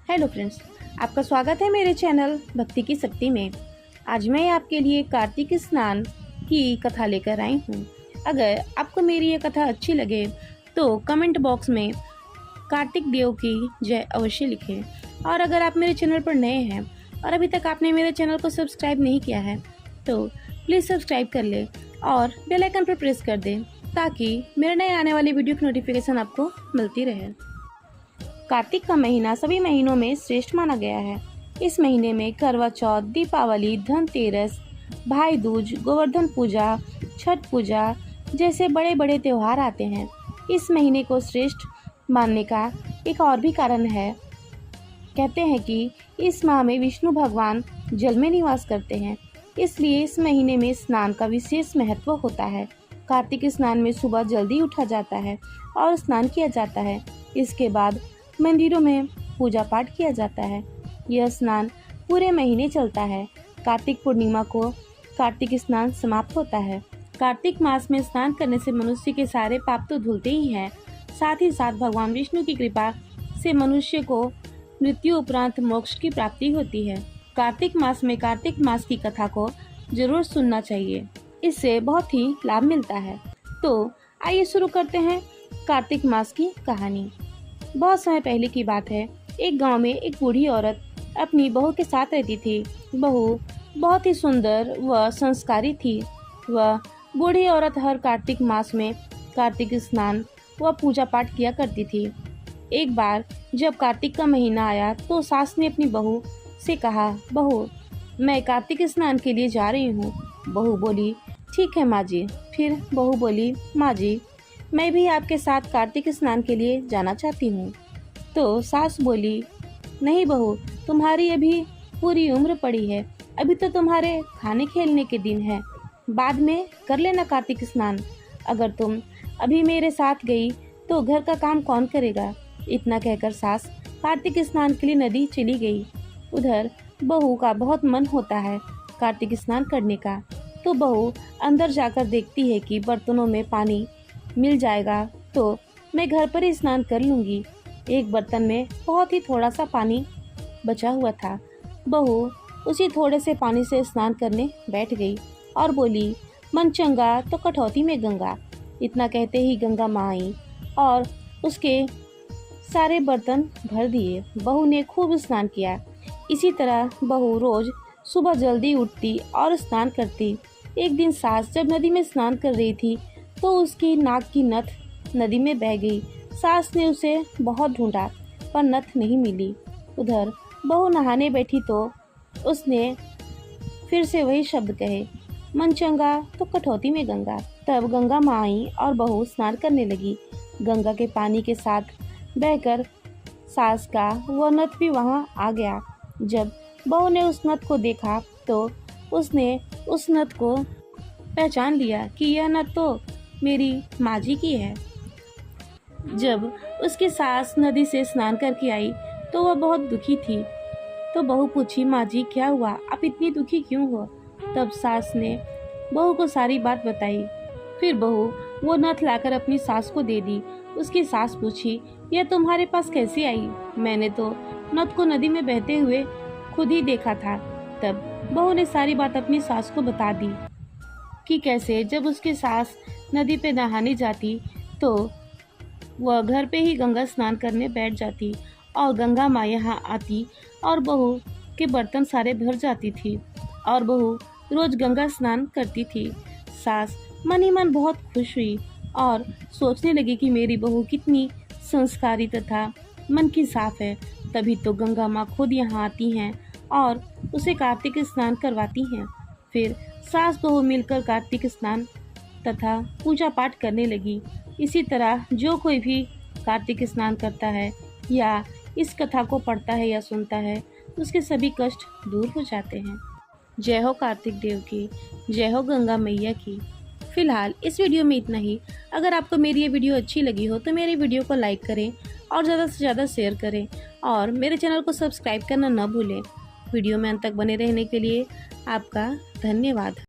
Hello friends, आपका स्वागत है मेरे चैनल भक्ति की शक्ति में। आज मैं आपके लिए कार्तिक स्नान की कथा लेकर आई हूँ। अगर आपको मेरी ये कथा अच्छी लगे तो कमेंट बॉक्स में कार्तिक देव की जय अवश्य लिखें। और अगर आप मेरे चैनल पर नए हैं और अभी तक आपने मेरे चैनल को सब्सक्राइब नहीं किया है तो प्लीज़ सब्सक्राइब कर ले और बेल आइकन पर प्रेस कर दें ताकि मेरे नए आने वाली वीडियो की नोटिफिकेशन आपको मिलती रहे। कार्तिक का महीना सभी महीनों में श्रेष्ठ माना गया है। इस महीने में करवा चौथ, दीपावली, धनतेरस, भाई दूज, गोवर्धन पूजा, छठ पूजा जैसे बड़े बड़े त्योहार आते हैं। इस महीने को श्रेष्ठ मानने का एक और भी कारण है। कहते हैं कि इस माह में विष्णु भगवान जल में निवास करते हैं, इसलिए इस महीने में स्नान का विशेष महत्व होता है। कार्तिक स्नान में सुबह जल्दी उठा जाता है और स्नान किया जाता है। इसके बाद मंदिरों में पूजा पाठ किया जाता है। यह स्नान पूरे महीने चलता है। कार्तिक पूर्णिमा को कार्तिक स्नान समाप्त होता है। कार्तिक मास में स्नान करने से मनुष्य के सारे पाप तो धुलते ही हैं, साथ ही साथ भगवान विष्णु की कृपा से मनुष्य को मृत्यु उपरांत मोक्ष की प्राप्ति होती है। कार्तिक मास में कार्तिक मास की कथा को जरूर सुनना चाहिए, इससे बहुत ही लाभ मिलता है। तो आइए शुरू करते हैं कार्तिक मास की कहानी। बहुत समय पहले की बात है। एक गांव में एक बूढ़ी औरत अपनी बहू के साथ रहती थी। बहू बहुत ही सुंदर व संस्कारी थी। वह बूढ़ी औरत हर कार्तिक मास में कार्तिक स्नान व पूजा पाठ किया करती थी। एक बार जब कार्तिक का महीना आया तो सास ने अपनी बहू से कहा, बहू मैं कार्तिक स्नान के लिए जा रही हूँ। बहू बोली, ठीक है माँ जी। फिर बहू बोली, माँ जी मैं भी आपके साथ कार्तिक स्नान के लिए जाना चाहती हूँ। तो सास बोली, नहीं बहू, तुम्हारी अभी पूरी उम्र पड़ी है, अभी तो तुम्हारे खाने खेलने के दिन है, बाद में कर लेना कार्तिक स्नान। अगर तुम अभी मेरे साथ गई तो घर का काम कौन करेगा। इतना कहकर सास कार्तिक स्नान के लिए नदी चली गई। उधर बहू का बहुत मन होता है कार्तिक स्नान करने का, तो बहू अंदर जाकर देखती है कि बर्तनों में पानी मिल जाएगा तो मैं घर पर ही स्नान कर लूँगी। एक बर्तन में बहुत ही थोड़ा सा पानी बचा हुआ था। बहू उसी थोड़े से पानी से स्नान करने बैठ गई और बोली, मन चंगा तो कटौती में गंगा। इतना कहते ही गंगा माँ आई और उसके सारे बर्तन भर दिए। बहू ने खूब स्नान किया। इसी तरह बहू रोज सुबह जल्दी उठती और स्नान करती। एक दिन सास जब नदी में स्नान कर रही थी तो उसकी नाक की नथ नदी में बह गई। सास ने उसे बहुत ढूंढा पर नथ नहीं मिली। उधर बहू नहाने बैठी तो उसने फिर से वही शब्द कहे, मन चंगा तो कटौती में गंगा। तब गंगा माँ आई और बहू स्नान करने लगी। गंगा के पानी के साथ बहकर सास का वह नथ भी वहाँ आ गया। जब बहू ने उस नथ को देखा तो उसने उस नथ को पहचान लिया कि यह नथ तो मेरी माँ जी की है। जब उसकी सास नदी से स्नान करके आई तो वह बहुत दुखी थी। तो बहू पूछी, माँ जी क्या हुआ, आप इतनी दुखी क्यों हो। तब सास ने बहू को सारी बात बताई। फिर बहू वो नथ लाकर अपनी सास को दे दी। उसकी सास पूछी, यह तुम्हारे पास कैसे आई, मैंने तो नथ को नदी में बहते हुए खुद ही देखा था। तब बहू ने सारी बात अपनी सास को बता दी कि कैसे जब उसकी सास नदी पे नहाने जाती तो वह घर पे ही गंगा स्नान करने बैठ जाती और गंगा माँ यहाँ आती और बहू के बर्तन सारे भर जाती थी और बहू रोज गंगा स्नान करती थी। सास मन ही मन बहुत खुश हुई और सोचने लगी कि मेरी बहू कितनी संस्कारी तथा मन की साफ है, तभी तो गंगा माँ खुद यहाँ आती हैं और उसे कार्तिक स्नान करवाती हैं। फिर सास बहू मिलकर कार्तिक स्नान तथा पूजा पाठ करने लगी। इसी तरह जो कोई भी कार्तिक स्नान करता है या इस कथा को पढ़ता है या सुनता है उसके सभी कष्ट दूर हो जाते हैं। जय हो कार्तिक देव की, जय हो गंगा मैया की। फिलहाल इस वीडियो में इतना ही। अगर आपको मेरी ये वीडियो अच्छी लगी हो तो मेरी वीडियो को लाइक करें और ज़्यादा से ज़्यादा शेयर करें और मेरे चैनल को सब्सक्राइब करना न भूलें। वीडियो में अंत तक बने रहने के लिए आपका धन्यवाद।